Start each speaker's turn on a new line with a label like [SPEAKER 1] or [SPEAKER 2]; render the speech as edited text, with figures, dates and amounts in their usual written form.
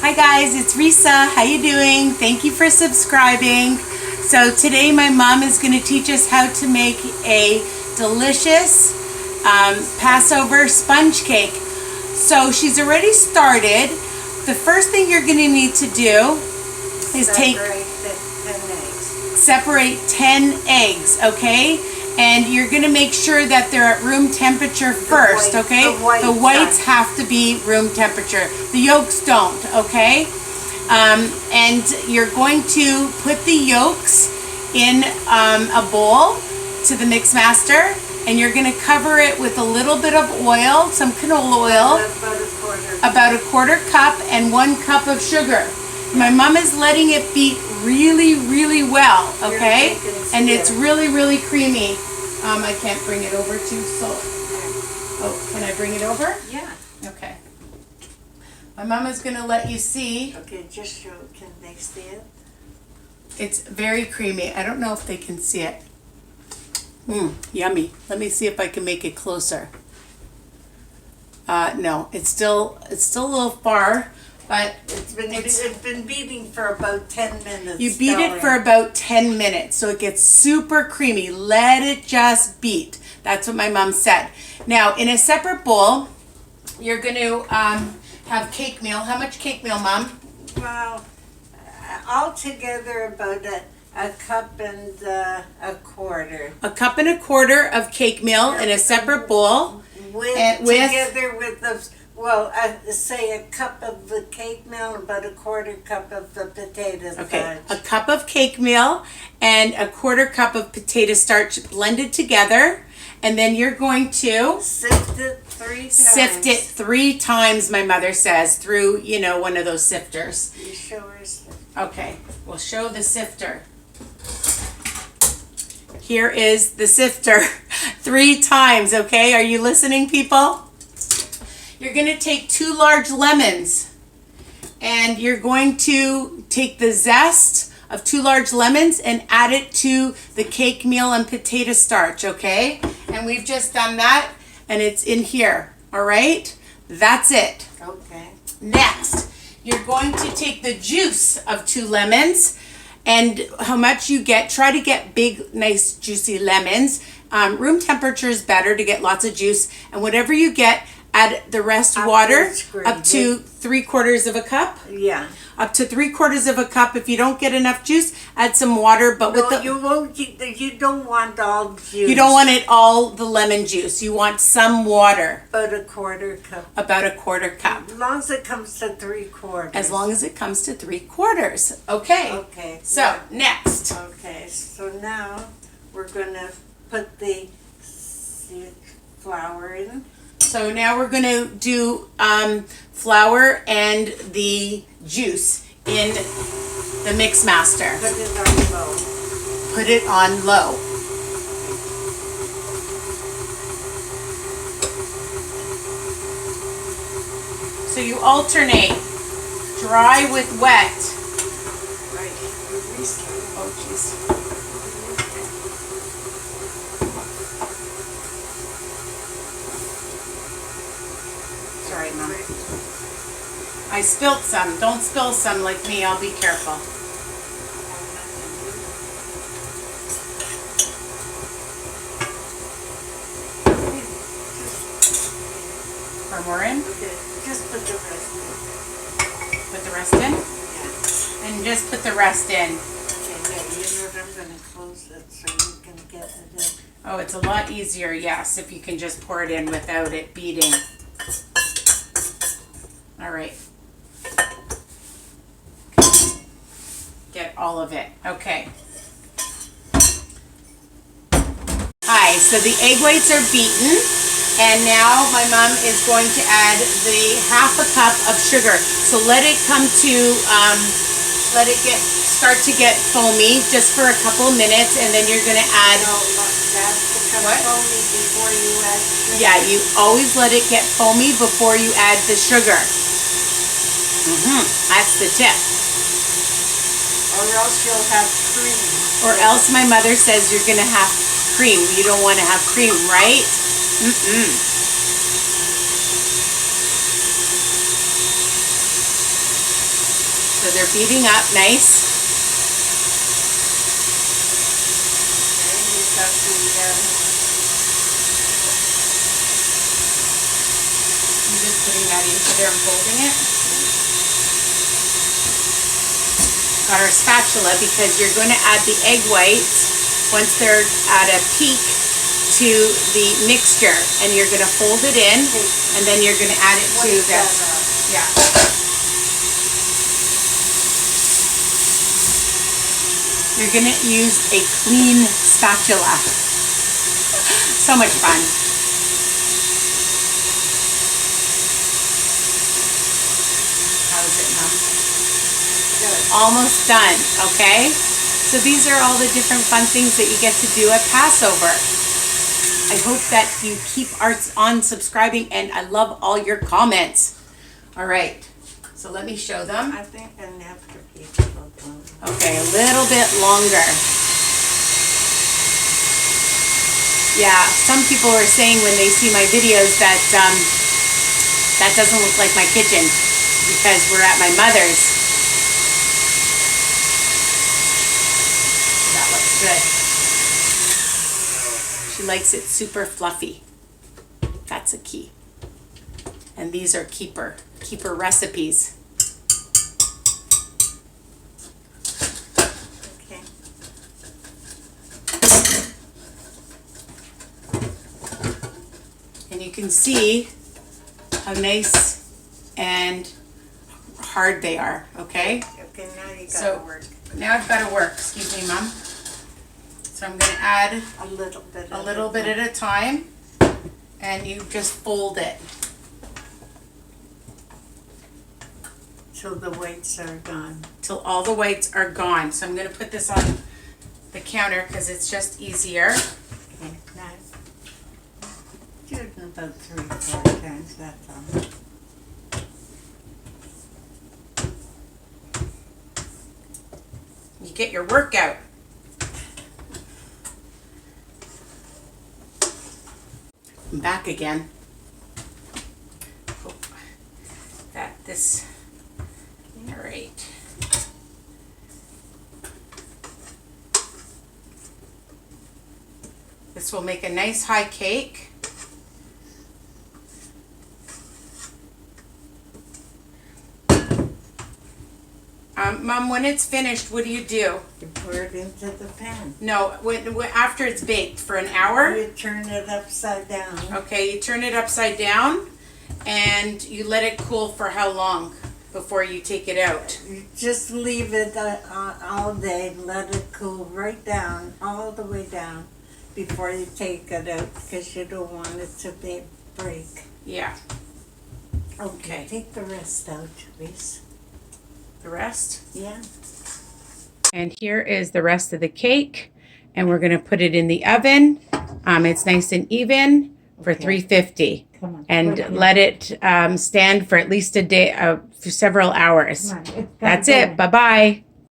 [SPEAKER 1] Hi guys, it's Risa. How you doing? Thank you for subscribing. So today my mom is going to teach us how to make a delicious Passover sponge cake. So she's already started. The first thing you're going to need to do is separate 10 eggs, okay? And you're going to make sure that they're at room temperature first, okay? The whites have to be room temperature. The yolks don't, okay? And you're going to put the yolks in a bowl to the mix master, and you're going to cover it with a little bit of oil, some canola oil, about a quarter cup, and 1 cup of sugar. My mom is letting it beat really well, okay? And it's really creamy. I can't bring it over too, so. Oh, can I bring it over?
[SPEAKER 2] Yeah.
[SPEAKER 1] Okay. My mom is going to let you see.
[SPEAKER 2] Okay, just show. Can they see it?
[SPEAKER 1] It's very creamy. I don't know if they can see it. Yummy. Let me see if I can make it closer. No, it's still a little far, but
[SPEAKER 2] it's been beating for about 10 minutes.
[SPEAKER 1] You beat it for about 10 minutes, so it gets super creamy. Let it just beat. That's what my mom said. Now, in a separate bowl, you're going to have cake meal. How much cake meal, Mom?
[SPEAKER 2] Well, altogether about a cup and a quarter.
[SPEAKER 1] A cup and a quarter of cake meal in a separate bowl.
[SPEAKER 2] Together with the, well, say a cup of the cake meal, about a quarter cup of the potato starch.
[SPEAKER 1] Okay, a cup of cake meal and a quarter cup of potato starch blended together. And then you're going to
[SPEAKER 2] sift it 3 times.
[SPEAKER 1] Sift it 3 times, my mother says, through, you know, one of those sifters.
[SPEAKER 2] You show her sifter.
[SPEAKER 1] Okay, we'll show the sifter. Here is the sifter 3 times, okay? Are you listening, people? You're going to take 2 large lemons, and you're going to take the zest of 2 large lemons and add it to the cake meal and potato starch, okay? And we've just done that, and it's in here, all right? That's it.
[SPEAKER 2] Okay.
[SPEAKER 1] Next, you're going to take the juice of 2 lemons, and how much you get, try to get big, nice, juicy lemons. Room temperature is better to get lots of juice, and whatever you get, add the rest water up to 3/4 of a cup.
[SPEAKER 2] Yeah.
[SPEAKER 1] Up to 3/4 of a cup. If you don't get enough juice, add some water. But
[SPEAKER 2] no,
[SPEAKER 1] with the
[SPEAKER 2] you won't. You don't want all juice.
[SPEAKER 1] You don't want it all the lemon juice. You want some water.
[SPEAKER 2] About a quarter cup.
[SPEAKER 1] About a quarter cup.
[SPEAKER 2] As long as it comes to 3/4.
[SPEAKER 1] As long as it comes to 3/4. Okay.
[SPEAKER 2] Okay.
[SPEAKER 1] So next.
[SPEAKER 2] Okay. So now we're gonna put the flour in.
[SPEAKER 1] So now we're going to do flour and the juice in the mix master.
[SPEAKER 2] Put it on low.
[SPEAKER 1] Put it on low. So you alternate dry with wet.
[SPEAKER 2] Right.
[SPEAKER 1] Oh, jeez. Sorry, Mom. I spilled some. Don't spill some like me. I'll be careful. Pour more in?
[SPEAKER 2] Okay. Just put the rest in.
[SPEAKER 1] Put the rest in?
[SPEAKER 2] Yeah.
[SPEAKER 1] And just put the rest in.
[SPEAKER 2] Okay, yeah, you know what? I'm going to close it so you can get it in.
[SPEAKER 1] Oh, it's a lot easier, yes, if you can just pour it in without it beating. All right. Get all of it. Okay. Hi, so the egg whites are beaten, and now my mom is going to add the 1/2 cup of sugar. So let it come to, let it start to get foamy just for a couple of minutes, and then you're going to add.
[SPEAKER 2] No, that's to come foamy before you add sugar.
[SPEAKER 1] Yeah, you always let it get foamy before you add the sugar. That's the tip.
[SPEAKER 2] Or else you'll have cream.
[SPEAKER 1] Or else my mother says you're going to have cream. You don't want to have cream, right? Mm-mm. So they're beating up nice. I'm just putting that into there and folding it. Got our spatula because you're going to add the egg whites once they're at a peak to the mixture, and you're going to fold it in, and then you're going to add it to this. Yeah. You're going to use a clean spatula. So much fun. How's it, Mom? Good. Almost done, okay? So these are all the different fun things that you get to do at Passover. I hope that you keep on subscribing, and I love all your comments. All right, so let me show them.
[SPEAKER 2] I think I have to keep it open.
[SPEAKER 1] Okay, a little bit longer. Yeah, some people are saying when they see my videos that that doesn't look like my kitchen because we're at my mother's. That looks good. She likes it super fluffy. That's a key. And these are keeper recipes.
[SPEAKER 2] Okay.
[SPEAKER 1] And you can see how nice and hard they are, okay?
[SPEAKER 2] Okay, now you gotta
[SPEAKER 1] So,
[SPEAKER 2] work.
[SPEAKER 1] now I've got to work. Excuse me, Mom. So I'm going to add
[SPEAKER 2] A little
[SPEAKER 1] bit at a time, and you just fold it.
[SPEAKER 2] Till the whites are gone.
[SPEAKER 1] Till all the whites are gone. So I'm going to put this on the counter because it's just easier.
[SPEAKER 2] Okay, now do it in about 3 or 4 times, that's all.
[SPEAKER 1] You get your workout. I'm back again. Hope that this, all right. This will make a nice high cake. Mom, when it's finished, what do?
[SPEAKER 2] You pour it into the pan.
[SPEAKER 1] No, after it's baked for an hour.
[SPEAKER 2] You turn it upside down.
[SPEAKER 1] Okay, you turn it upside down and you let it cool for how long before you take it out?
[SPEAKER 2] You just leave it all day, let it cool right down, all the way down, before you take it out, because you don't want it to break.
[SPEAKER 1] Yeah.
[SPEAKER 2] Okay, take the rest out, please.
[SPEAKER 1] The rest?
[SPEAKER 2] Yeah.
[SPEAKER 1] And here is the rest of the cake, and we're going to put it in the oven. It's nice and even for 350.
[SPEAKER 2] Come on.
[SPEAKER 1] And let it stand for at least a day, for several hours.
[SPEAKER 2] Come on,
[SPEAKER 1] That's it. Bye-bye.